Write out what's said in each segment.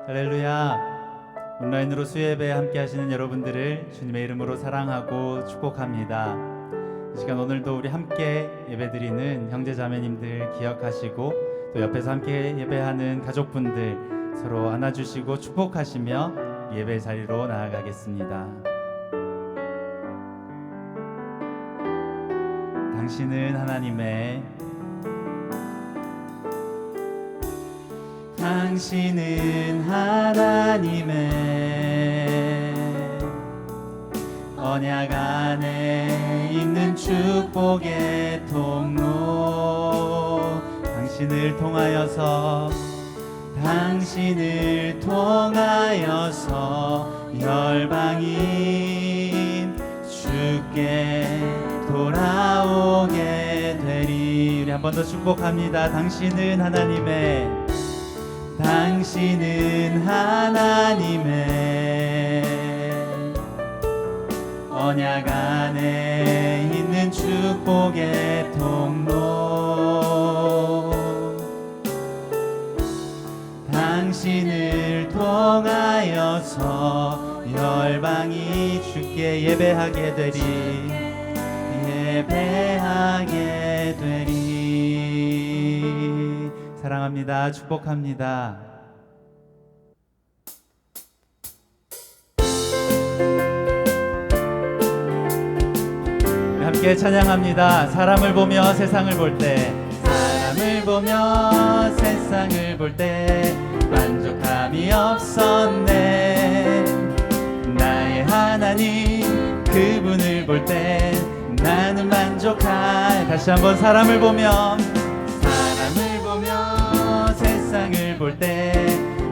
할렐루야. 온라인으로 수요예배에 함께 하시는 여러분들을 주님의 이름으로 사랑하고 축복합니다. 이 시간 오늘도 우리 함께 예배드리는 형제자매님들 기억하시고 또 옆에서 함께 예배하는 가족분들 서로 안아주시고 축복하시며 예배 자리로 나아가겠습니다. 당신은 하나님의 당신은 하나님의 언약 안에 있는 축복의 통로 당신을 통하여서 열방인 주께 돌아오게 되리. 우리 한 번 더 축복합니다. 당신은 하나님의 언약 안에 있는 축복의 통로 당신을 통하여서 열방이 주께 예배하게 되리. 사랑합니다. 축복합니다. 함께 찬양합니다. 사람을 보며 세상을 볼 때 만족함이 없었네. 나의 하나님 그분을 볼 때 나는 만족할. 다시 한번 사람을 보며 세상을 볼 때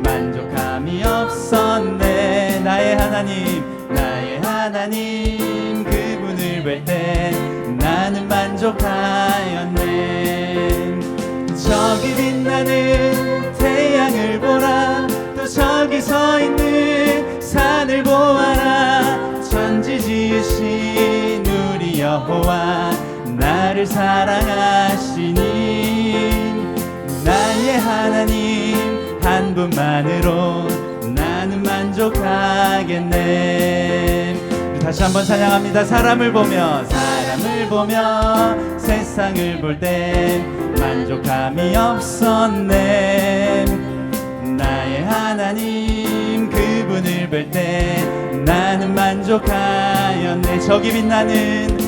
만족함이 없었네. 나의 하나님 그분을 볼 때 나는 만족하였네. 저기 빛나는 태양을 보라. 또 저기 서 있는 산을 보아라. 천지 지으신 우리 여호와 나를 사랑하시니 나의 하나님 한 분만으로 나는 만족하겠네. 다시 한번 찬양합니다. 사람을 보며 세상을 볼 때 만족함이 없었네. 나의 하나님 그분을 볼 때 나는 만족하였네. 저기 빛나는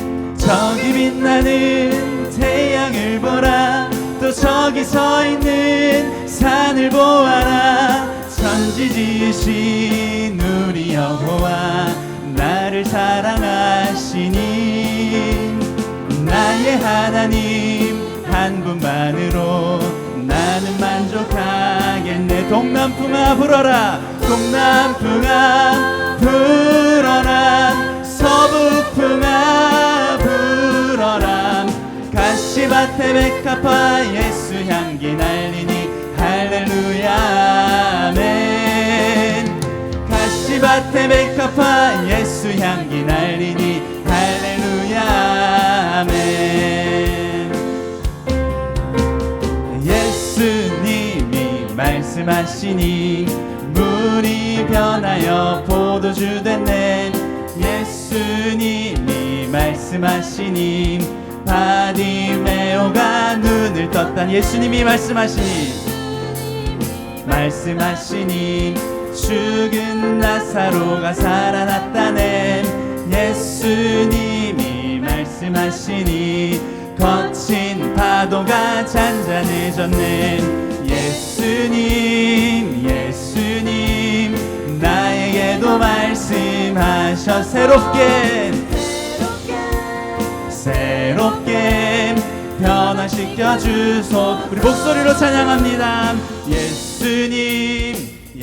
태양을 보라. 또 저기 서 있는 산을 보아라. 천지 지으신 우리 여호와 나를 사랑하시니 나의 하나님 한 분만으로 나는 만족하겠네. 동남풍아 불어라. 서북풍아 불어라. 가시밭에 백합화 예수 향기 날리니 할렐루야 아멘. 가시밭에 백합화 예수 향기 날리니 할렐루야 아멘. 예수님이 말씀하시니 물이 변하여 포도주 됐네. 예수님이 말씀하시니 바디메오가 눈을 떴다. 예수님이 말씀하시니 죽은 나사로가 살아났다네. 예수님이 말씀하시니 거친 파도가 잔잔해졌네. 예수님 나에게도 말씀하셔 새롭게 변화시켜 주소. 우리 목소리로 찬양합니다.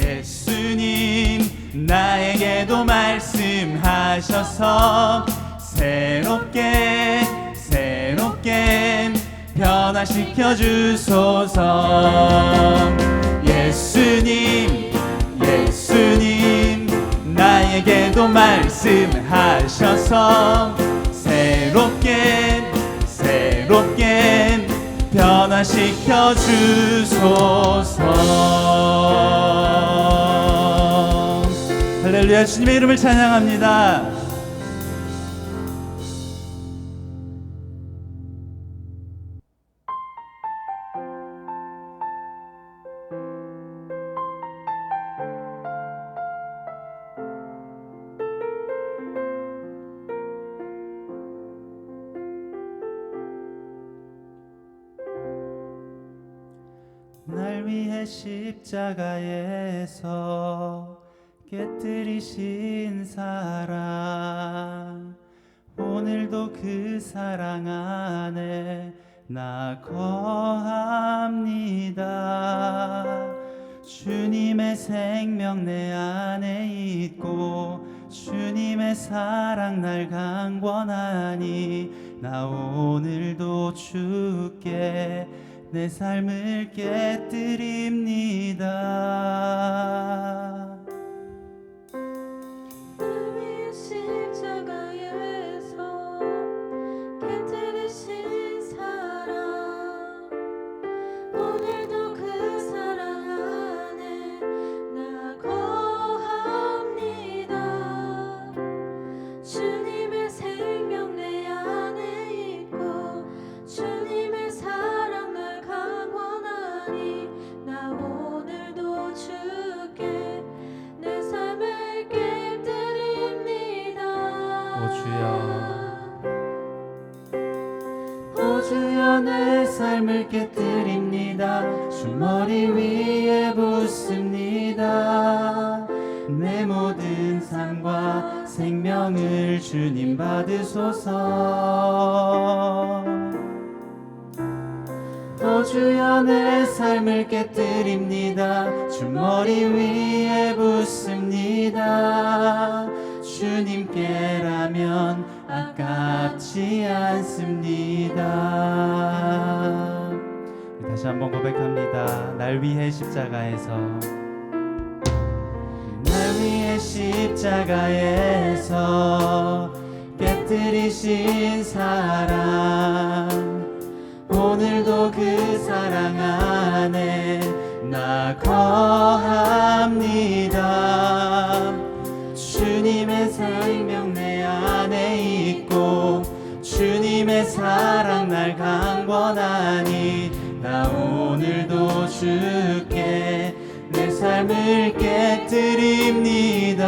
예수님 나에게도 말씀하셔서 새롭게 변화시켜 주소서. 예수님 나에게도 말씀하셔서 새롭게 변화시켜 주소서. 할렐루야, 주님의 이름을 찬양합니다. 날 위해 십자가에서 깨뜨리신 사랑, 오늘도 그 사랑 안에 나 거합니다. 주님의 생명 내 안에 있고 주님의 사랑 날 강권하니 나 오늘도 주께 내 삶을 깨뜨립니다. 날 위해 십자가에서 깨뜨리신 사랑, 오늘도 그 사랑 안에 나 거합니다. 주님의 생명 내 안에 있고 주님의 사랑 날 강권하니 나 오늘도 주께 내 삶을 깨뜨립니다. 오 주여, 오 주여 내 삶을 깨뜨립니다. 주 머리 위에 붓습니다. 내 모든 삶과 생명을 주님 받으소서. 오 주여 내 삶을 깨뜨립니다. 주 머리 위에 붓습니다. 주님께라면 아깝지 않습니다. 다시 한번 고백합니다. 날 위해 십자가에서, 날 위해 십자가에서 깨뜨리신 사랑, 오늘도 그 사랑 안에 나 거합니다. 주님의 생명 내 안에 있고 주님의 사랑 날 강권하니 나 오늘도 주께 내 삶을 깨뜨립니다.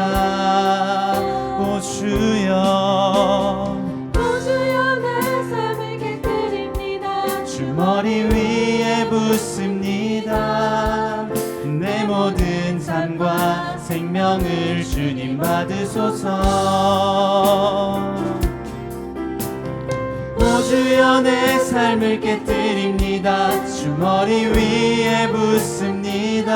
오 주여, 오 주여 내 삶을 깨뜨립니다. 주 머리 위에 붓습니다. 내 모든 삶과 생명을 주님 받으소서. 오 주여 내 삶을 깨뜨립니다. 주 머리 위에 붓습니다.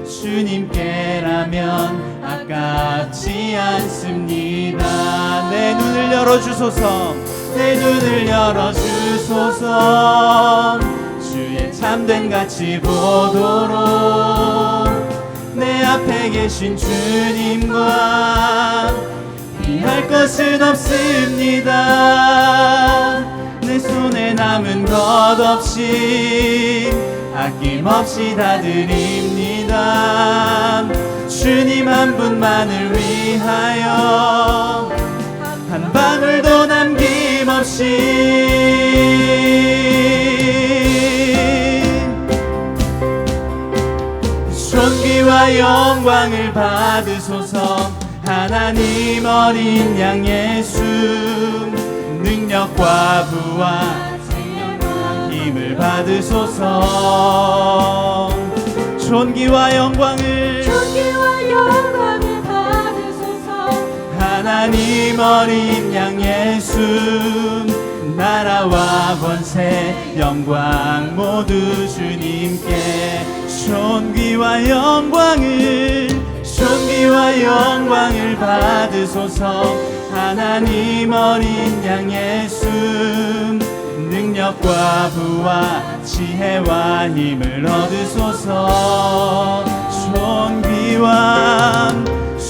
주님께라면 아깝지 않습니다. 내 눈을 열어주소서. 내 눈을 열어주소서. 주의 참된 가치 보도록 내 앞에 계신 주님과 비할 것은 없습니다. 내 손에 남은 것 없이 아낌없이 다 드립니다. 주님 한 분만을 위하여 한 방울도 남김없이 존귀와 영광을 받으소서. 하나님 어린 양 예수, 능력과 부와 힘을 받으소서. 존귀와 영광을 받으소서. 하나님 어린 양 예수, 나라와 권세 영광 모두 주님께. 존귀와 영광을 받으소서. 하나님 어린 양 예수, 능력과 부와 지혜와 힘을 얻으소서.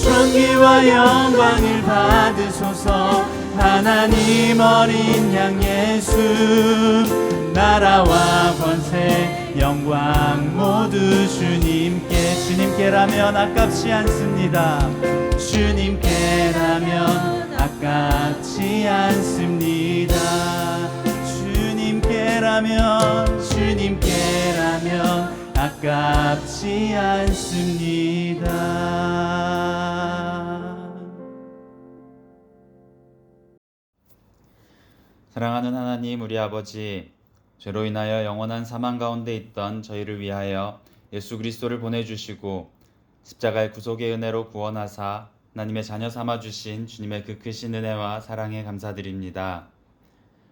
존귀와 영광을 받으소서. 하나님 어린 양 예수, 나라와 권세 영광 모두 주님께라면 아깝지 않습니다. 주님께라면 아깝지 않습니다. 주님께라면 아깝지 않습니다. 사랑하는 하나님, 우리 아버지, 죄로 인하여 영원한 사망 가운데 있던 저희를 위하여 예수 그리스도를 보내주시고 십자가의 구속의 은혜로 구원하사 하나님의 자녀 삼아주신 주님의 그 크신 은혜와 사랑에 감사드립니다.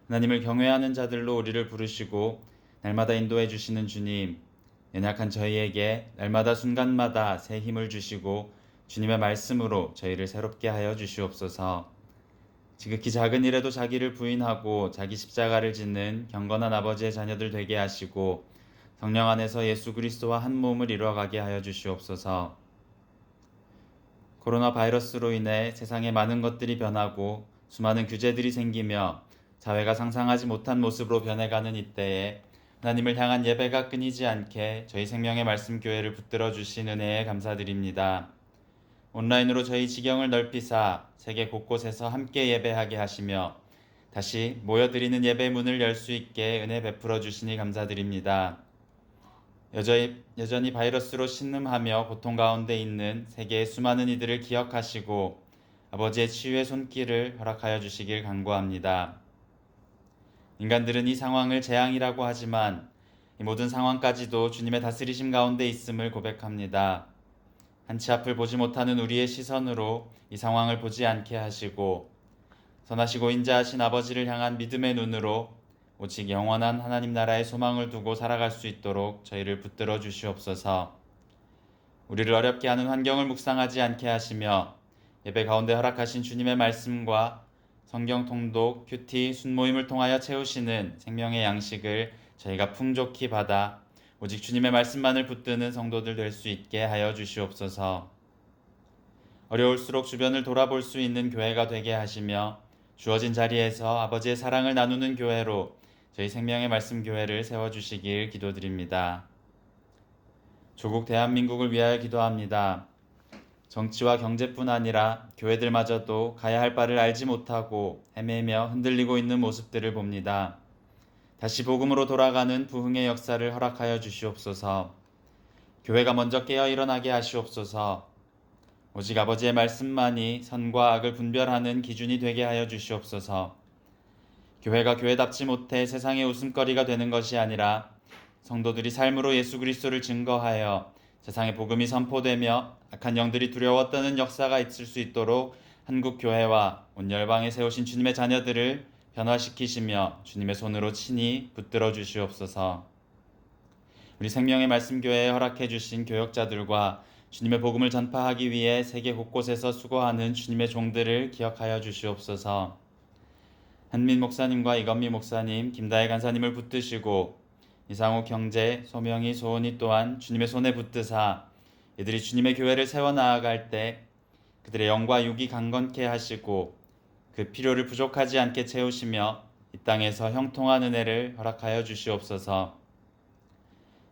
하나님을 경외하는 자들로 우리를 부르시고 날마다 인도해 주시는 주님, 연약한 저희에게 날마다 순간마다 새 힘을 주시고 주님의 말씀으로 저희를 새롭게 하여 주시옵소서. 지극히 작은 일에도 자기를 부인하고 자기 십자가를 짓는 경건한 아버지의 자녀들 되게 하시고 성령 안에서 예수 그리스도와 한 몸을 이루어가게 하여 주시옵소서. 코로나 바이러스로 인해 세상에 많은 것들이 변하고 수많은 규제들이 생기며 사회가 상상하지 못한 모습으로 변해가는 이때에 하나님을 향한 예배가 끊이지 않게 저희 생명의 말씀 교회를 붙들어 주신 은혜에 감사드립니다. 온라인으로 저희 지경을 넓히사 세계 곳곳에서 함께 예배하게 하시며 다시 모여드리는 예배 문을 열 수 있게 은혜 베풀어 주시니 감사드립니다. 여전히 바이러스로 신음하며 고통 가운데 있는 세계의 수많은 이들을 기억하시고 아버지의 치유의 손길을 허락하여 주시길 간구합니다. 인간들은 이 상황을 재앙이라고 하지만 이 모든 상황까지도 주님의 다스리심 가운데 있음을 고백합니다. 한치 앞을 보지 못하는 우리의 시선으로 이 상황을 보지 않게 하시고 선하시고 인자하신 아버지를 향한 믿음의 눈으로 오직 영원한 하나님 나라의 소망을 두고 살아갈 수 있도록 저희를 붙들어 주시옵소서. 우리를 어렵게 하는 환경을 묵상하지 않게 하시며 예배 가운데 허락하신 주님의 말씀과 성경 통독, 큐티, 순모임을 통하여 채우시는 생명의 양식을 저희가 풍족히 받아 오직 주님의 말씀만을 붙드는 성도들 될 수 있게 하여 주시옵소서. 어려울수록 주변을 돌아볼 수 있는 교회가 되게 하시며 주어진 자리에서 아버지의 사랑을 나누는 교회로 저희 생명의 말씀 교회를 세워주시길 기도드립니다. 조국 대한민국을 위하여 기도합니다. 정치와 경제뿐 아니라 교회들마저도 가야 할 바를 알지 못하고 헤매며 흔들리고 있는 모습들을 봅니다. 다시 복음으로 돌아가는 부흥의 역사를 허락하여 주시옵소서. 교회가 먼저 깨어 일어나게 하시옵소서. 오직 아버지의 말씀만이 선과 악을 분별하는 기준이 되게 하여 주시옵소서. 교회가 교회답지 못해 세상의 웃음거리가 되는 것이 아니라 성도들이 삶으로 예수 그리스도를 증거하여 세상에 복음이 선포되며 악한 영들이 두려워 떠는 역사가 있을 수 있도록 한국 교회와 온 열방에 세우신 주님의 자녀들을 변화시키시며 주님의 손으로 친히 붙들어 주시옵소서. 우리 생명의 말씀 교회에 허락해 주신 교역자들과 주님의 복음을 전파하기 위해 세계 곳곳에서 수고하는 주님의 종들을 기억하여 주시옵소서. 한민 목사님과 이건미 목사님, 김다혜 간사님을 붙드시고 이상욱 형제, 소명희, 소은이 또한 주님의 손에 붙드사 이들이 주님의 교회를 세워나아갈 때 그들의 영과 육이 강건케 하시고 그 필요를 부족하지 않게 채우시며 이 땅에서 형통한 은혜를 허락하여 주시옵소서.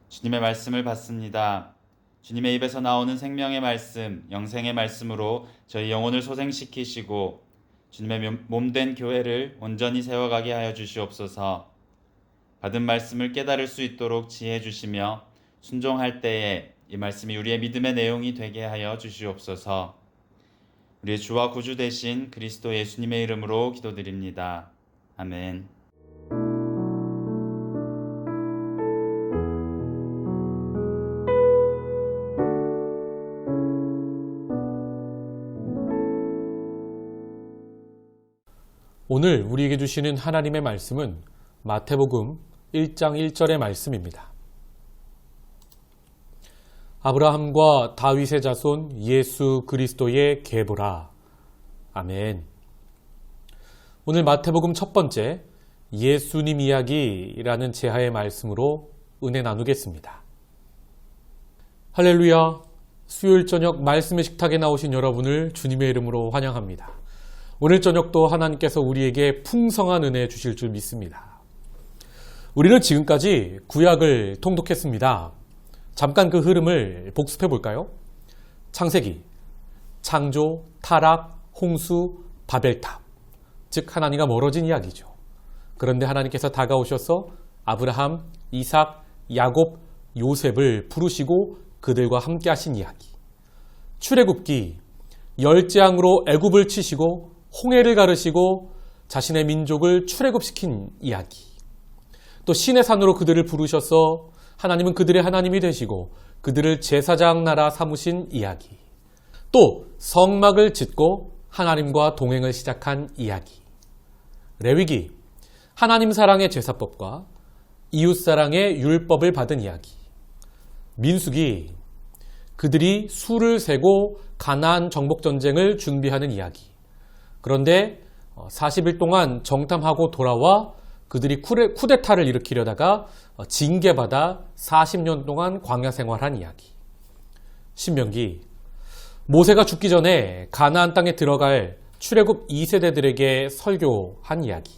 주님의 말씀을 받습니다. 주님의 입에서 나오는 생명의 말씀, 영생의 말씀으로 저희 영혼을 소생시키시고 주님의 몸된 교회를 온전히 세워가게 하여 주시옵소서. 받은 말씀을 깨달을 수 있도록 지혜 주시며 순종할 때에 이 말씀이 우리의 믿음의 내용이 되게 하여 주시옵소서. 우리의 주와 구주 되신 그리스도 예수님의 이름으로 기도드립니다. 아멘. 오늘 우리에게 주시는 하나님의 말씀은 마태복음 1장 1절의 말씀입니다. 아브라함과 다윗의 자손 예수 그리스도의 계보라. 아멘. 오늘 마태복음 첫 번째 예수님 이야기라는 제하의 말씀으로 은혜 나누겠습니다. 할렐루야. 수요일 저녁 말씀의 식탁에 나오신 여러분을 주님의 이름으로 환영합니다. 오늘 저녁도 하나님께서 우리에게 풍성한 은혜 주실 줄 믿습니다. 우리는 지금까지 구약을 통독했습니다. 잠깐 그 흐름을 복습해 볼까요? 창세기, 창조, 타락, 홍수, 바벨탑. 즉 하나님과 멀어진 이야기죠. 그런데 하나님께서 다가오셔서 아브라함, 이삭, 야곱, 요셉을 부르시고 그들과 함께 하신 이야기. 출애굽기, 열재앙으로 애굽을 치시고 홍해를 가르시고 자신의 민족을 출애굽시킨 이야기. 또 신의 산으로 그들을 부르셔서 하나님은 그들의 하나님이 되시고 그들을 제사장 나라 삼으신 이야기. 또 성막을 짓고 하나님과 동행을 시작한 이야기. 레위기, 하나님 사랑의 제사법과 이웃 사랑의 율법을 받은 이야기. 민수기, 그들이 수를 세고 가나안 정복 전쟁을 준비하는 이야기. 그런데 40일 동안 정탐하고 돌아와 그들이 쿠데타를 일으키려다가 징계받아 40년 동안 광야 생활한 이야기. 신명기, 모세가 죽기 전에 가나안 땅에 들어갈 출애굽 2세대들에게 설교한 이야기.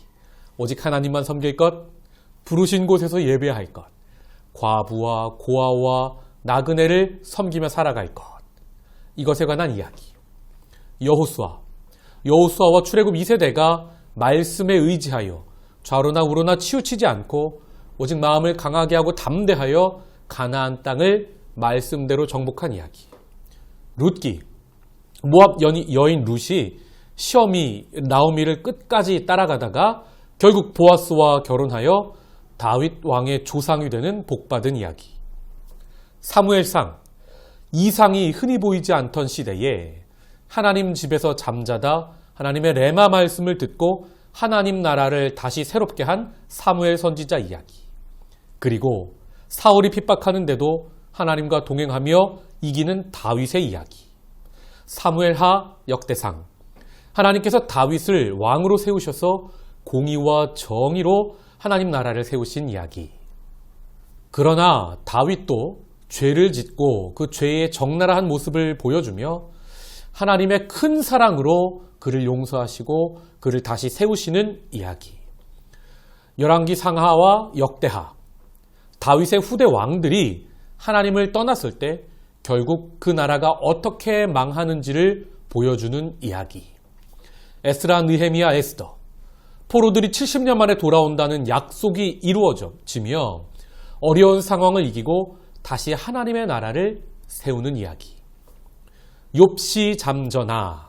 오직 하나님만 섬길 것, 부르신 곳에서 예배할 것, 과부와 고아와 나그네를 섬기며 살아갈 것. 이것에 관한 이야기. 여호수아와 출애굽 2세대가 말씀에 의지하여 좌로나 우로나 치우치지 않고 오직 마음을 강하게 하고 담대하여 가나안 땅을 말씀대로 정복한 이야기. 룻기, 모압 여인 룻이 시어미 나오미를 끝까지 따라가다가 결국 보아스와 결혼하여 다윗 왕의 조상이 되는 복받은 이야기. 사무엘상, 이상이 흔히 보이지 않던 시대에 하나님 집에서 잠자다 하나님의 레마 말씀을 듣고 하나님 나라를 다시 새롭게 한 사무엘 선지자 이야기. 그리고 사울이 핍박하는데도 하나님과 동행하며 이기는 다윗의 이야기. 사무엘하 역대상, 하나님께서 다윗을 왕으로 세우셔서 공의와 정의로 하나님 나라를 세우신 이야기. 그러나 다윗도 죄를 짓고 그 죄의 적나라한 모습을 보여주며 하나님의 큰 사랑으로 그를 용서하시고 그를 다시 세우시는 이야기. 열왕기 상하와 역대하, 다윗의 후대 왕들이 하나님을 떠났을 때 결국 그 나라가 어떻게 망하는지를 보여주는 이야기. 에스라, 느헤미야, 에스더, 포로들이 70년 만에 돌아온다는 약속이 이루어지며 어려운 상황을 이기고 다시 하나님의 나라를 세우는 이야기. 욥시, 잠전하,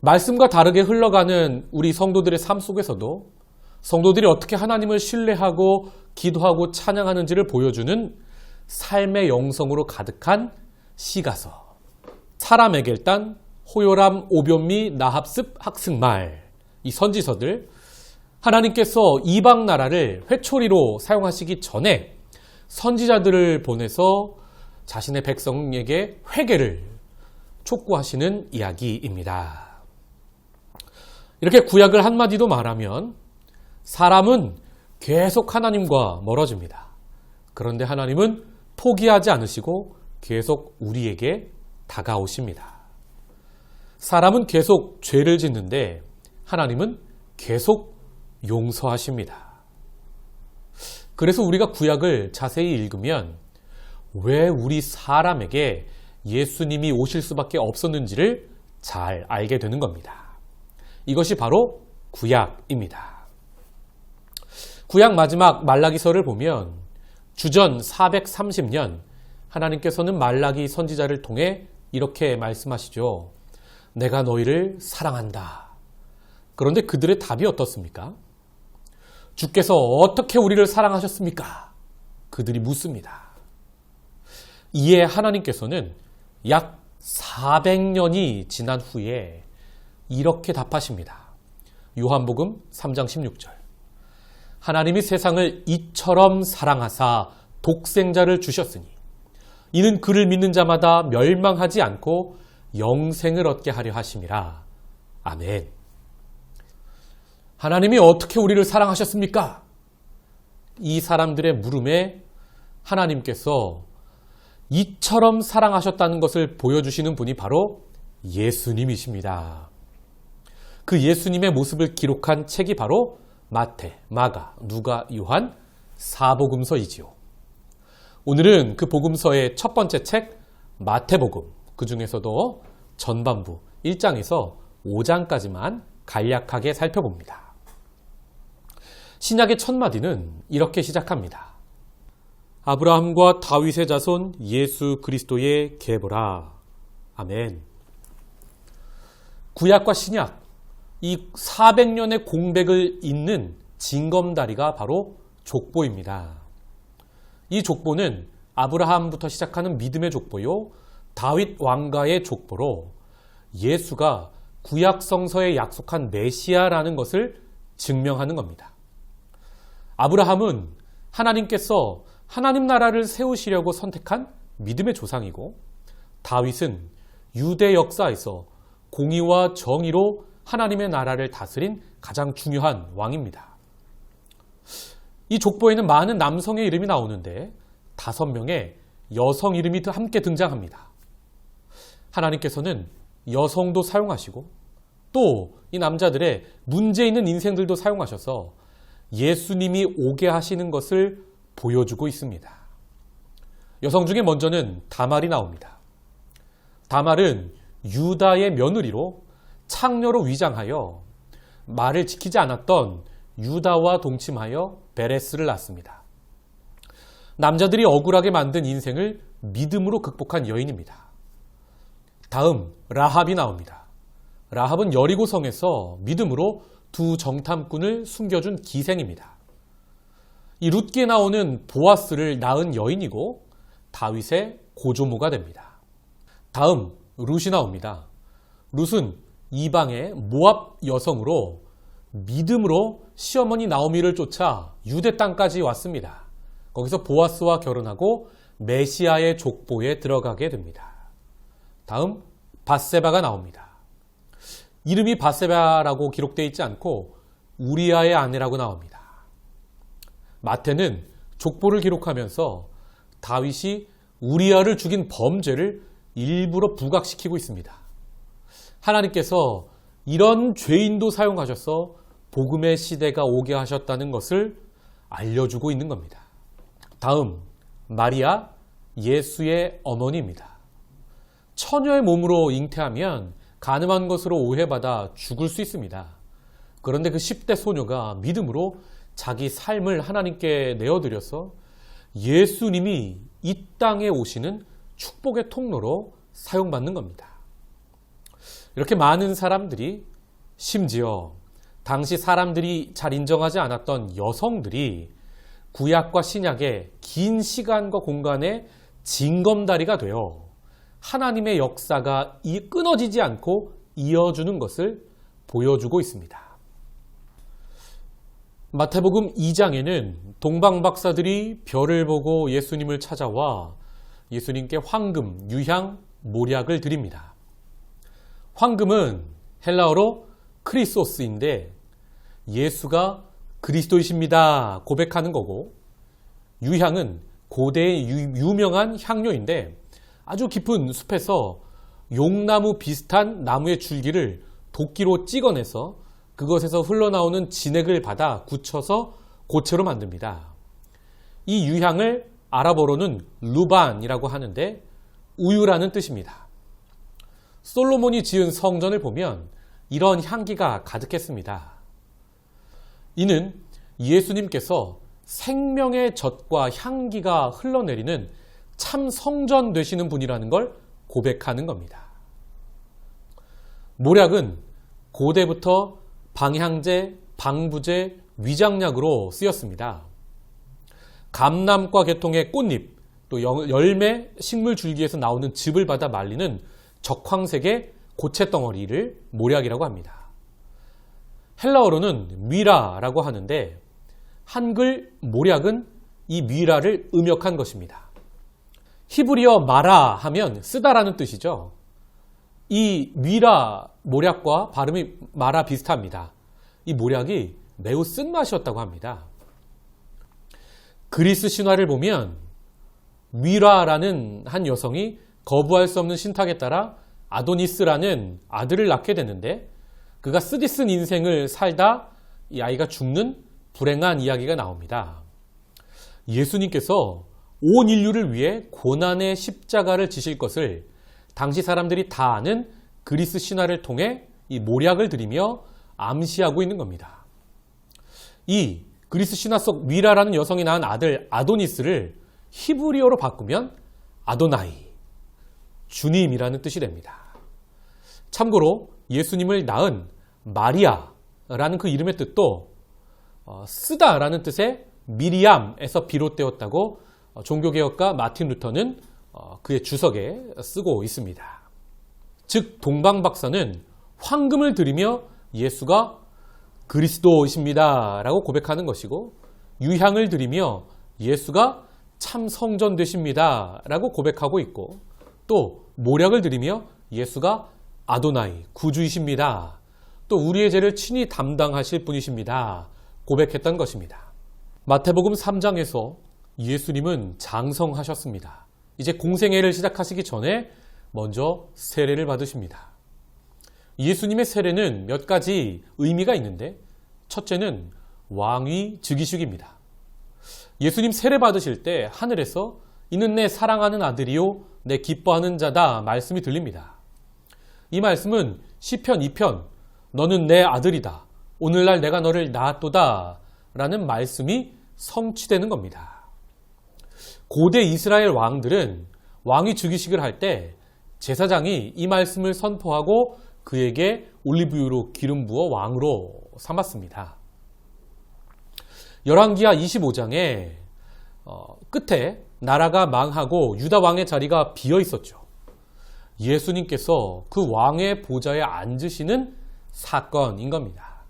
말씀과 다르게 흘러가는 우리 성도들의 삶 속에서도 성도들이 어떻게 하나님을 신뢰하고 기도하고 찬양하는지를 보여주는 삶의 영성으로 가득한 시가서. 사라메겔단, 호요람, 오뵐미, 나합습, 학승말, 이 선지서들, 하나님께서 이방 나라를 회초리로 사용하시기 전에 선지자들을 보내서 자신의 백성에게 회개를 촉구하시는 이야기입니다. 이렇게 구약을 한마디로 말하면 사람은 계속 하나님과 멀어집니다. 그런데 하나님은 포기하지 않으시고 계속 우리에게 다가오십니다. 사람은 계속 죄를 짓는데 하나님은 계속 용서하십니다. 그래서 우리가 구약을 자세히 읽으면 왜 우리 사람에게 예수님이 오실 수밖에 없었는지를 잘 알게 되는 겁니다. 이것이 바로 구약입니다. 구약 마지막 말라기서를 보면 주전 430년 하나님께서는 말라기 선지자를 통해 이렇게 말씀하시죠. 내가 너희를 사랑한다. 그런데 그들의 답이 어떻습니까? 주께서 어떻게 우리를 사랑하셨습니까? 그들이 묻습니다. 이에 하나님께서는 약 400년이 지난 후에 이렇게 답하십니다. 요한복음 3장 16절. 하나님이 세상을 이처럼 사랑하사 독생자를 주셨으니 이는 그를 믿는 자마다 멸망하지 않고 영생을 얻게 하려 하심이라. 아멘. 하나님이 어떻게 우리를 사랑하셨습니까? 이 사람들의 물음에 하나님께서 이처럼 사랑하셨다는 것을 보여주시는 분이 바로 예수님이십니다. 그 예수님의 모습을 기록한 책이 바로 마태, 마가, 누가, 요한, 사복음서이지요. 오늘은 그 복음서의 첫 번째 책 마태복음, 그 중에서도 전반부 1장에서 5장까지만 간략하게 살펴봅니다. 신약의 첫 마디는 이렇게 시작합니다. 아브라함과 다윗의 자손 예수 그리스도의 계보라. 아멘. 구약과 신약, 이 400년의 공백을 잇는 징검다리가 바로 족보입니다. 이 족보는 아브라함부터 시작하는 믿음의 족보요, 다윗 왕가의 족보로 예수가 구약 성서에 약속한 메시아라는 것을 증명하는 겁니다. 아브라함은 하나님께서 하나님 나라를 세우시려고 선택한 믿음의 조상이고, 다윗은 유대 역사에서 공의와 정의로 하나님의 나라를 다스린 가장 중요한 왕입니다. 이 족보에는 많은 남성의 이름이 나오는데 5명의 여성 이름이 함께 등장합니다. 하나님께서는 여성도 사용하시고 또 이 남자들의 문제 있는 인생들도 사용하셔서 예수님이 오게 하시는 것을 보여주고 있습니다. 여성 중에 먼저는 다말이 나옵니다. 다말은 유다의 며느리로 창녀로 위장하여 말을 지키지 않았던 유다와 동침하여 베레스를 낳습니다. 남자들이 억울하게 만든 인생을 믿음으로 극복한 여인입니다. 다음 라합이 나옵니다. 라합은 여리고성에서 믿음으로 두 정탐꾼을 숨겨준 기생입니다. 이 룻기에 나오는 보아스를 낳은 여인이고 다윗의 고조모가 됩니다. 다음 룻이 나옵니다. 룻은 이방의 모압 여성으로 믿음으로 시어머니 나오미를 쫓아 유대 땅까지 왔습니다. 거기서 보아스와 결혼하고 메시아의 족보에 들어가게 됩니다. 다음 밧세바가 나옵니다. 이름이 밧세바라고 기록되어 있지 않고 우리아의 아내라고 나옵니다. 마태는 족보를 기록하면서 다윗이 우리아를 죽인 범죄를 일부러 부각시키고 있습니다. 하나님께서 이런 죄인도 사용하셔서 복음의 시대가 오게 하셨다는 것을 알려주고 있는 겁니다. 다음 마리아, 예수의 어머니입니다. 처녀의 몸으로 잉태하면 간음한 것으로 오해받아 죽을 수 있습니다. 그런데 그 10대 소녀가 믿음으로 자기 삶을 하나님께 내어드려서 예수님이 이 땅에 오시는 축복의 통로로 사용받는 겁니다. 이렇게 많은 사람들이, 심지어 당시 사람들이 잘 인정하지 않았던 여성들이 구약과 신약의 긴 시간과 공간의 징검다리가 되어 하나님의 역사가 끊어지지 않고 이어주는 것을 보여주고 있습니다. 마태복음 2장에는 동방박사들이 별을 보고 예수님을 찾아와 예수님께 황금, 유향, 모략을 드립니다. 황금은 헬라어로 크리소스인데 예수가 그리스도이십니다 고백하는 거고, 유향은 고대의 유명한 향료인데 아주 깊은 숲에서 용나무 비슷한 나무의 줄기를 도끼로 찍어내서 그것에서 흘러나오는 진액을 받아 굳혀서 고체로 만듭니다. 이 유향을 아랍어로는 루반이라고 하는데 우유라는 뜻입니다. 솔로몬이 지은 성전을 보면 이런 향기가 가득했습니다. 이는 예수님께서 생명의 젖과 향기가 흘러내리는 참 성전 되시는 분이라는 걸 고백하는 겁니다. 모략은 고대부터 방향제, 방부제, 위장약으로 쓰였습니다. 감람과 계통의 꽃잎, 또 열매, 식물 줄기에서 나오는 즙을 받아 말리는 적황색의 고체 덩어리를 모략이라고 합니다. 헬라어로는 미라라고 하는데 한글 모략은 이 미라를 음역한 것입니다. 히브리어 마라 하면 쓰다라는 뜻이죠. 이 미라 모략과 발음이 마라 비슷합니다. 이 모략이 매우 쓴맛이었다고 합니다. 그리스 신화를 보면 미라라는 한 여성이 거부할 수 없는 신탁에 따라 아도니스라는 아들을 낳게 되는데 그가 쓰디쓴 인생을 살다 이 아이가 죽는 불행한 이야기가 나옵니다. 예수님께서 온 인류를 위해 고난의 십자가를 지실 것을 당시 사람들이 다 아는 그리스 신화를 통해 이 모략을 드리며 암시하고 있는 겁니다. 이 그리스 신화 속 미라라는 여성이 낳은 아들 아도니스를 히브리어로 바꾸면 아도나이, 주님이라는 뜻이 됩니다. 참고로 예수님을 낳은 마리아라는 그 이름의 뜻도 쓰다라는 뜻의 미리암에서 비롯되었다고 종교개혁가 마틴 루터는 그의 주석에 쓰고 있습니다. 즉 동방박사는 황금을 드리며 예수가 그리스도이십니다 라고 고백하는 것이고, 유향을 드리며 예수가 참 성전 되십니다 라고 고백하고 있고, 또 모략을 드리며 예수가 아도나이 구주이십니다, 또 우리의 죄를 친히 담당하실 분이십니다 고백했던 것입니다. 마태복음 3장에서 예수님은 장성하셨습니다. 이제 공생애를 시작하시기 전에 먼저 세례를 받으십니다. 예수님의 세례는 몇 가지 의미가 있는데, 첫째는 왕위 즉위식입니다. 예수님 세례 받으실 때 하늘에서 이는 내 사랑하는 아들이요 내 기뻐하는 자다 말씀이 들립니다. 이 말씀은 시편 2편 너는 내 아들이다 오늘날 내가 너를 낳았도다 라는 말씀이 성취되는 겁니다. 고대 이스라엘 왕들은 왕위 즉위식을 할 때 제사장이 이 말씀을 선포하고 그에게 올리브유로 기름 부어 왕으로 삼았습니다. 열왕기하 25장에 끝에 나라가 망하고 유다 왕의 자리가 비어 있었죠. 예수님께서 그 왕의 보좌에 앉으시는 사건인 겁니다.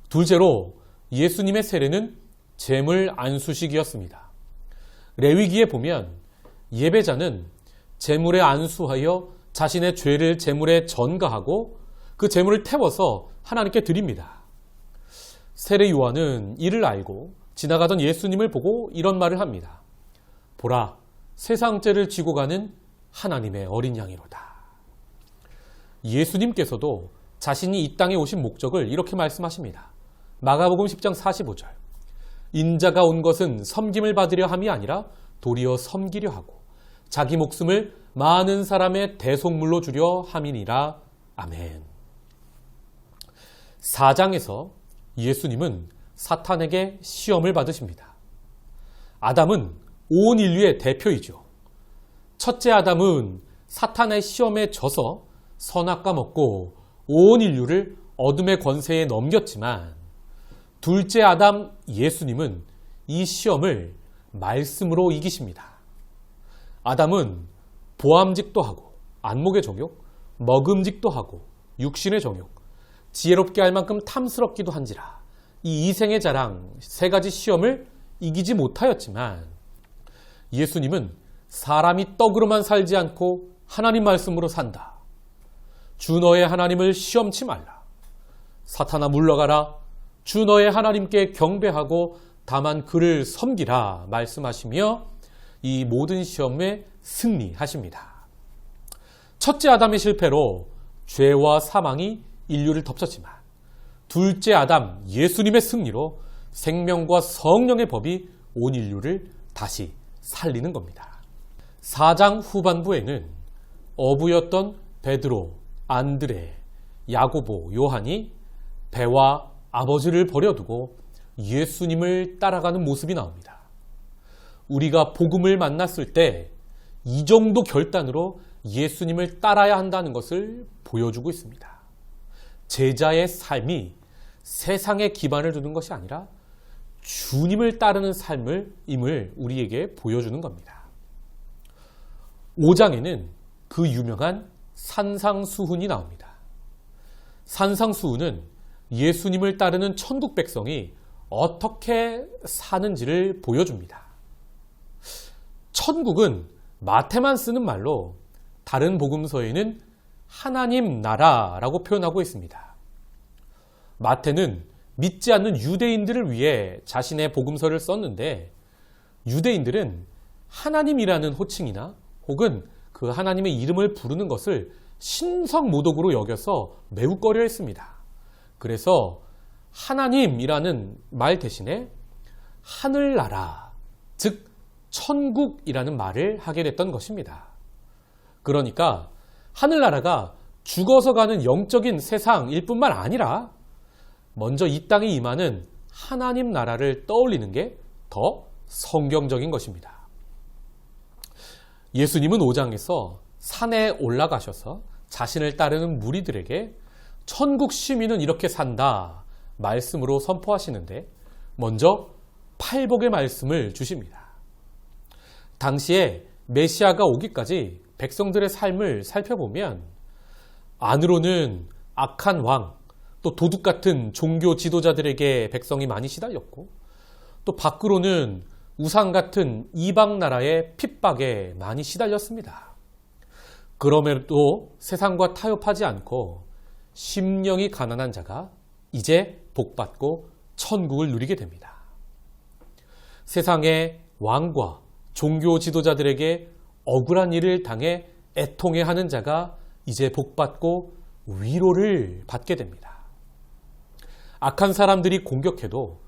둘째로 예수님의 세례는 제물 안수식이었습니다. 레위기에 보면 예배자는 제물에 안수하여 자신의 죄를 제물에 전가하고 그 제물을 태워서 하나님께 드립니다. 세례 요한은 이를 알고 지나가던 예수님을 보고 이런 말을 합니다. 보라, 세상 죄를 지고 가는 하나님의 어린 양이로다. 예수님께서도 자신이 이 땅에 오신 목적을 이렇게 말씀하십니다. 마가복음 10장 45절. 인자가 온 것은 섬김을 받으려 함이 아니라 도리어 섬기려 하고 자기 목숨을 많은 사람의 대속물로 주려 함이니라. 아멘. 4장에서 예수님은 사탄에게 시험을 받으십니다. 아담은 온 인류의 대표이죠. 첫째 아담은 사탄의 시험에 져서 선악과 먹고 온 인류를 어둠의 권세에 넘겼지만, 둘째 아담 예수님은 이 시험을 말씀으로 이기십니다. 아담은 보암직도 하고 안목의 정욕, 먹음직도 하고 육신의 정욕, 지혜롭게 할 만큼 탐스럽기도 한지라 이 이생의 자랑 세 가지 시험을 이기지 못하였지만, 예수님은 사람이 떡으로만 살지 않고 하나님 말씀으로 산다. 주 너의 하나님을 시험치 말라. 사탄아 물러가라. 주 너의 하나님께 경배하고 다만 그를 섬기라 말씀하시며 이 모든 시험에 승리하십니다. 첫째 아담의 실패로 죄와 사망이 인류를 덮쳤지만, 둘째 아담 예수님의 승리로 생명과 성령의 법이 온 인류를 다시 살리는 겁니다. 4장 후반부에는 어부였던 베드로, 안드레, 야고보, 요한이 배와 아버지를 버려두고 예수님을 따라가는 모습이 나옵니다. 우리가 복음을 만났을 때 이 정도 결단으로 예수님을 따라야 한다는 것을 보여주고 있습니다. 제자의 삶이 세상에 기반을 두는 것이 아니라 주님을 따르는 삶임을 우리에게 보여주는 겁니다. 5장에는 그 유명한 산상수훈이 나옵니다. 산상수훈은 예수님을 따르는 천국 백성이 어떻게 사는지를 보여줍니다. 천국은 마태만 쓰는 말로 다른 복음서에는 하나님 나라라고 표현하고 있습니다. 마태는 믿지 않는 유대인들을 위해 자신의 복음서를 썼는데, 유대인들은 하나님이라는 호칭이나 혹은 그 하나님의 이름을 부르는 것을 신성모독으로 여겨서 매우 꺼려했습니다. 그래서 하나님이라는 말 대신에 하늘나라, 즉 천국이라는 말을 하게 됐던 것입니다. 그러니까 하늘나라가 죽어서 가는 영적인 세상일 뿐만 아니라 먼저 이 땅에 임하는 하나님 나라를 떠올리는 게 더 성경적인 것입니다. 예수님은 5장에서 산에 올라가셔서 자신을 따르는 무리들에게 천국 시민은 이렇게 산다 말씀으로 선포하시는데 먼저 팔복의 말씀을 주십니다. 당시에 메시아가 오기까지 백성들의 삶을 살펴보면 안으로는 악한 왕, 또 도둑 같은 종교 지도자들에게 백성이 많이 시달렸고 또 밖으로는 우상 같은 이방 나라의 핍박에 많이 시달렸습니다. 그럼에도 세상과 타협하지 않고 심령이 가난한 자가 이제 복받고 천국을 누리게 됩니다. 세상의 왕과 종교 지도자들에게 억울한 일을 당해 애통해하는 자가 이제 복받고 위로를 받게 됩니다. 악한 사람들이 공격해도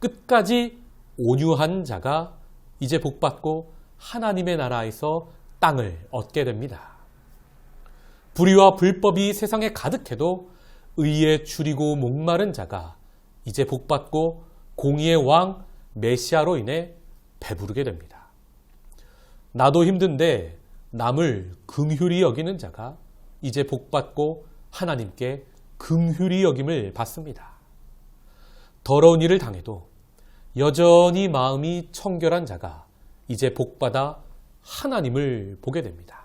끝까지 온유한 자가 이제 복받고 하나님의 나라에서 땅을 얻게 됩니다. 불의와 불법이 세상에 가득해도 의에 줄이고 목마른 자가 이제 복받고 공의의 왕 메시아로 인해 배부르게 됩니다. 나도 힘든데 남을 긍휼히 여기는 자가 이제 복받고 하나님께 긍휼히 여김을 받습니다. 더러운 일을 당해도 여전히 마음이 청결한 자가 이제 복받아 하나님을 보게 됩니다.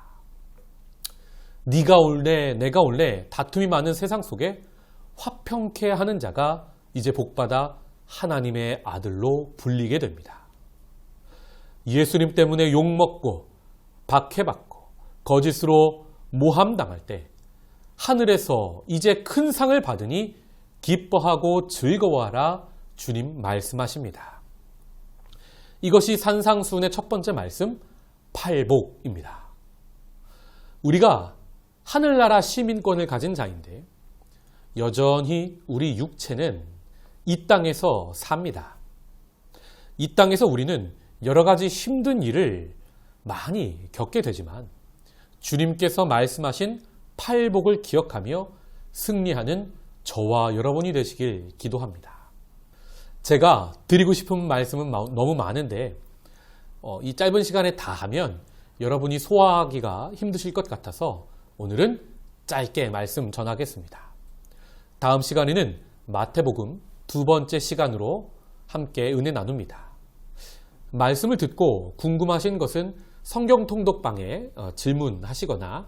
네가 올래 내가 올래 다툼이 많은 세상 속에 화평케 하는 자가 이제 복받아 하나님의 아들로 불리게 됩니다. 예수님 때문에 욕먹고 박해받고 거짓으로 모함당할 때 하늘에서 이제 큰 상을 받으니 기뻐하고 즐거워하라 주님 말씀하십니다. 이것이 산상수훈의 첫 번째 말씀 팔복입니다. 우리가 하늘나라 시민권을 가진 자인데 여전히 우리 육체는 이 땅에서 삽니다. 이 땅에서 우리는 여러 가지 힘든 일을 많이 겪게 되지만 주님께서 말씀하신 팔복을 기억하며 승리하는 저와 여러분이 되시길 기도합니다. 제가 드리고 싶은 말씀은 너무 많은데 이 짧은 시간에 다 하면 여러분이 소화하기가 힘드실 것 같아서 오늘은 짧게 말씀 전하겠습니다. 다음 시간에는 마태복음 두 번째 시간으로 함께 은혜 나눕니다. 말씀을 듣고 궁금하신 것은 성경 통독방에 질문하시거나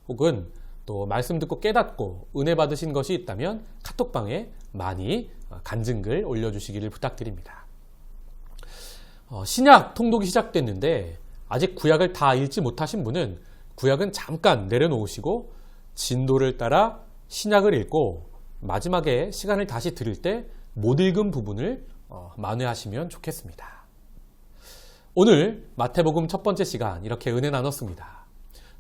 혹은 또 말씀 듣고 깨닫고 은혜 받으신 것이 있다면 카톡방에 많이 간증글 올려주시기를 부탁드립니다. 신약 통독이 시작됐는데 아직 구약을 다 읽지 못하신 분은 구약은 잠깐 내려놓으시고 진도를 따라 신약을 읽고 마지막에 시간을 다시 들을 때 못 읽은 부분을 만회하시면 좋겠습니다. 오늘 마태복음 첫 번째 시간 이렇게 은혜 나눴습니다.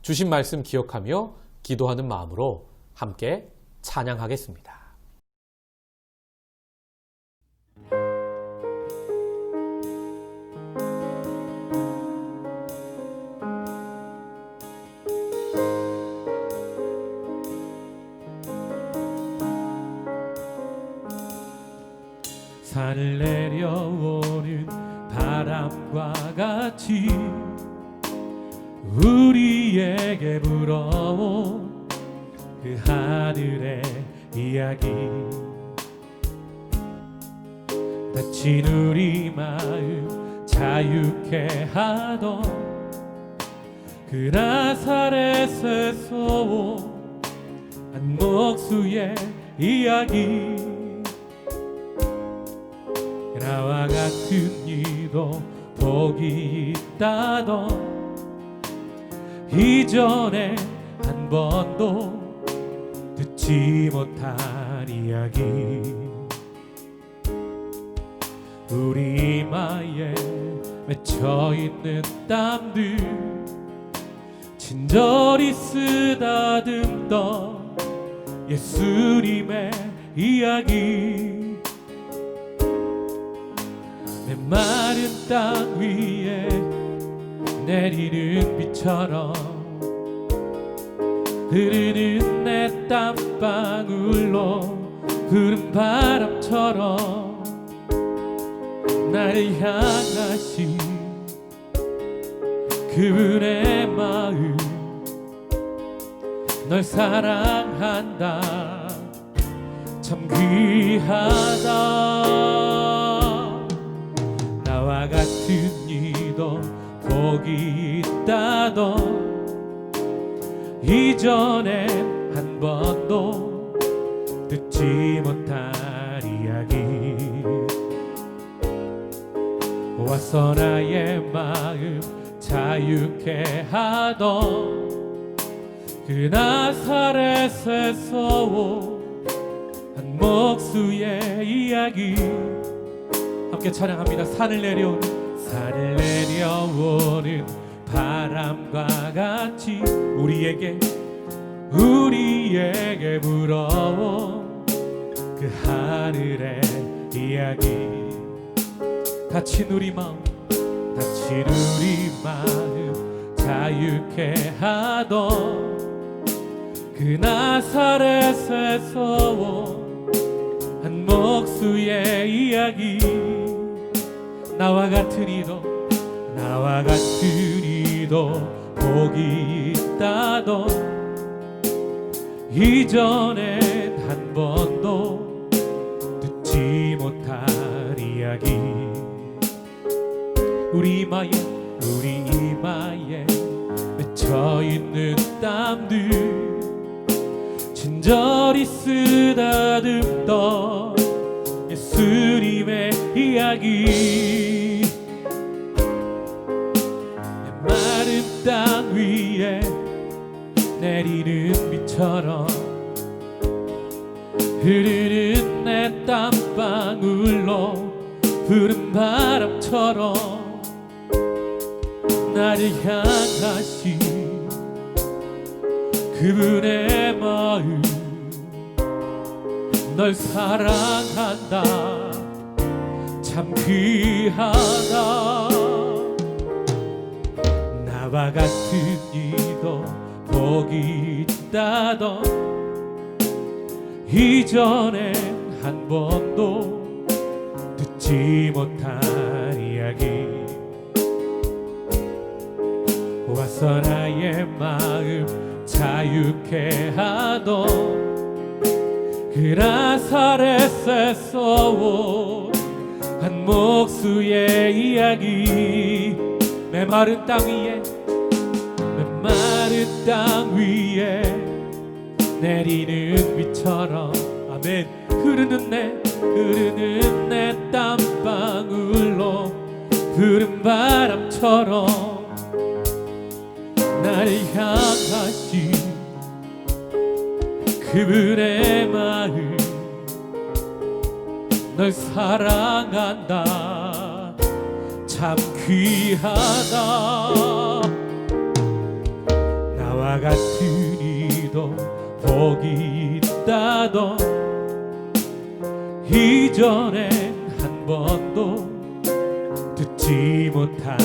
주신 말씀 기억하며 기도하는 마음으로 함께 찬양하겠습니다. 산을 내려오는 바람과 같이 우리에게 불어온 그 하늘의 이야기 다친 우리 마음 자유케 하던 그 나사렛에서 온 한 목수의 이야기 나와 같은 이도 복이 있다던 이전에 한 번도 듣지 못한 이야기 우리 이마에 맺혀있는 땀들 친절히 쓰다듬던 예수님의 이야기 내 메마른 땅 위에 내리는 비처럼 흐르는 내 땀방울로 푸른 바람처럼 나를 향하신 그분의 마음, 널 사랑한다 참 귀하다. 나와 같은 이도 복이 있다도 이전엔 한 번도 듣지 못한 이야기, 와서 나의 마음 자유케 하던 그 나사렛에서 온 한 목수의 이야기. 함께 찬양합니다. 산을 내려오는 바람과 같이 우리에게 불어온 그 하늘의 이야기. 다친 우리 마음 자유케 하던 그 나사렛에서 온 한 목수의 이야기. 나와 같은 이도 복이 있다던 이전엔 한 번도 듣지 못한 이야기. 우리 이마에 맺혀있는 땀들 친절히 쓰다듬던 예수님의 이야기. 마른 땅 위에 내리는 비처럼 흐르는 내 땀방울로 푸른 바람처럼 나를 향하신 그분의 마음, 널 사랑한다 참 귀하다. 나와 같은 이도 복이 있다던 이전엔 한 번도 듣지 못한 이야기. 와서 나의 마음 자유케 하던 그 나사렛에서 온 한 목수의 이야기. 메마른 땅 위에 내리는 비처럼 아멘. 흐르는 내 땀방울로 푸른 바람처럼 나를 향하신 그분의 마음, 널 사랑한다 참 귀하다. 나와 같은 이도 복이 있다던 이전엔 한 번도 듣지 못한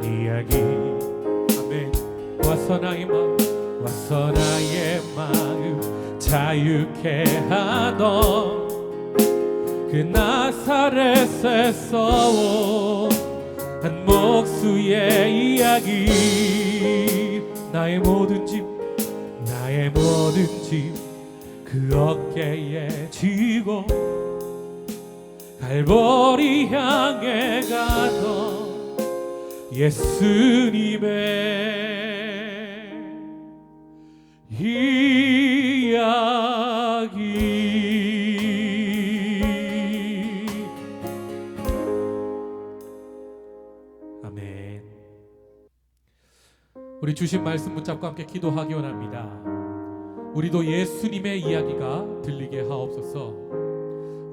이야기. 아멘. 와서 나의 마음 자유케 하던 그 나사렛에서 온 한 목수의 이야기. 나의 모든 짐 그 어깨에 지고 갈보리 향해 가던 예수님의 이야기. 아멘. 우리 주신 말씀 붙잡고 함께 기도하기 원합니다. 우리도 예수님의 이야기가 들리게 하옵소서.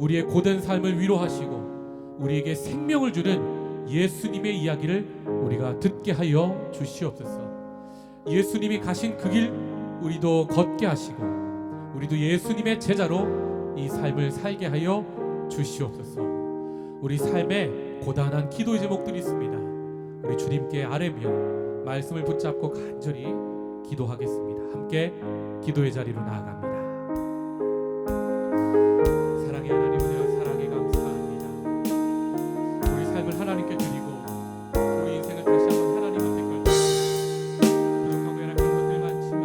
우리의 고된 삶을 위로하시고 우리에게 생명을 주는 예수님의 이야기를 우리가 듣게 하여 주시옵소서. 예수님이 가신 그 길 우리도 걷게 하시고 우리도 예수님의 제자로 이 삶을 살게 하여 주시옵소서. 우리 삶에 고단한 기도의 제목들이 있습니다. 우리 주님께 아뢰며 말씀을 붙잡고 간절히 기도하겠습니다. 함께 기도의 자리로 나아갑니다. 사랑의 하나님, 은혜와 사랑에 감사합니다. 우리 삶을 하나님께 드리고 우리 인생을 다시 한번 하나님 앞에 걸고 부족하고 연약한 것들 많지만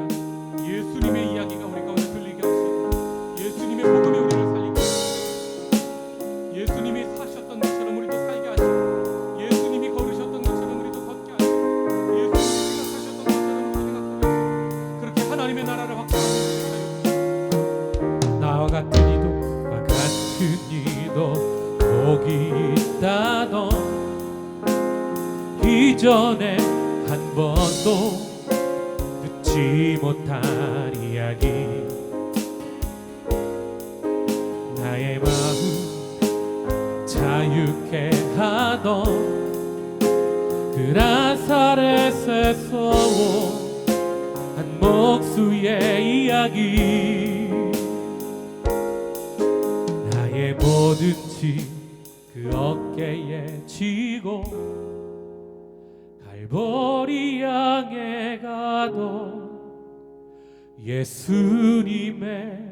예수님의 이야기가 우리 가운데 들리게 하시고 예수님의 복음이 우리를 살리게 하시고 예수님이 사셨던 것처럼 우리도 살게 하시고 예수님이 걸으셨던 것처럼 우리도 걷게 하시고 예수님이 생각하셨던 것처럼 우리도 생각하게 하시고 그렇게 하나님의 나라를 확장하는 나와 같은 이도 복이 있다던 이전에 한 번도 듣지 못한 이야기 나의 마음 자유케 하던 그 나사렛에서 온 한 목수의 이야기 나의 모든 짐 그 어깨에 지고 갈보리 향해 가던 예수님의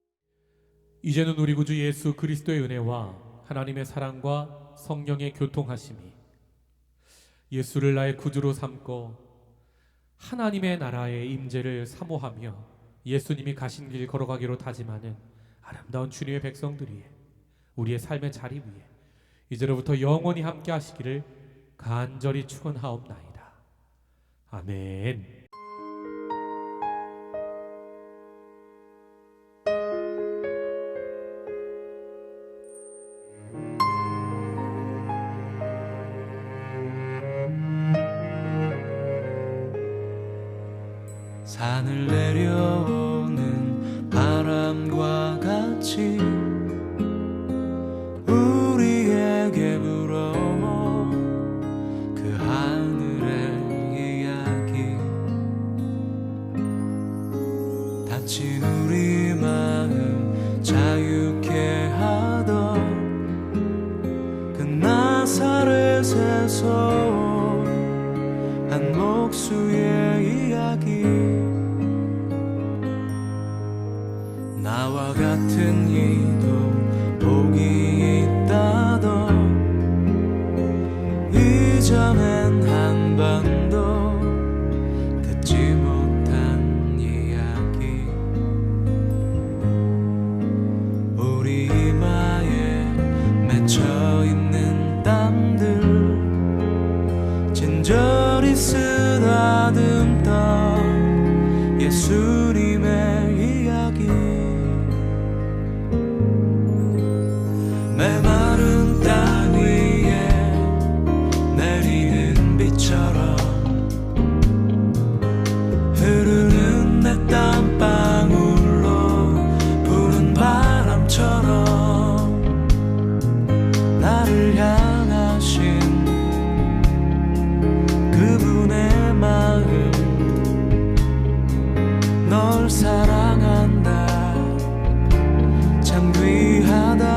이야기 이제는 우리 구주 예수 그리스도의 은혜와 하나님의 사랑과 성령의 교통하심이 예수를 나의 구주로 삼고 하나님의 나라의 임재를 사모하며 예수님이 가신 길 걸어가기로 다짐하는 아름다운 주님의 백성들이 우리의 삶의 자리 위에 이제로부터 영원히 함께 하시기를 간절히 축원하옵나이다. 아멘. 산을 내려오는 바람과 같이 우리에게 불어오 그 하늘의 이야기 다친 우리 마음 자유케 하던 그 나사렛에서 한 목수의 이야기 나와 같은 이도 복이 있다던 이전엔 한 번도 듣지 못한 이야기 우리 이마에 맺혀있는 땀들 진저리 쓰다듬던 예수님의 이야기 메마른 땅 위에 내리는 비처럼 흐르는 내 땀방울로 부는 바람처럼 나를 향하신 그분의 마음 널 사랑한다 참 귀하다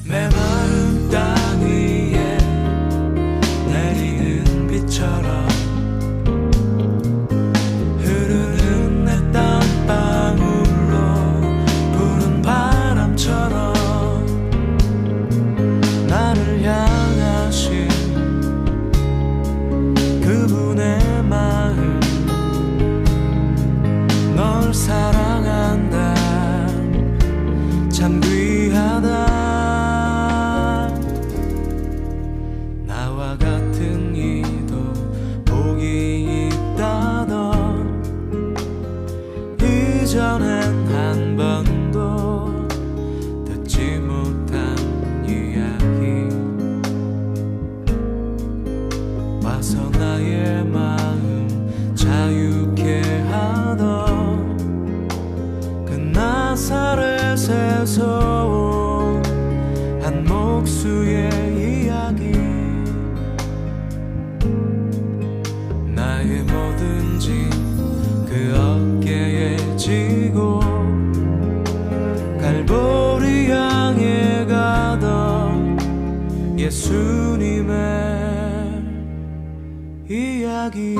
메마른 땅 위에 내리는 비처럼 흐르는 내 땀방울로 부는 복수의 이야기 나의 모든 짐 그 어깨에 지고 갈보리 향해 가던 예수님의 이야기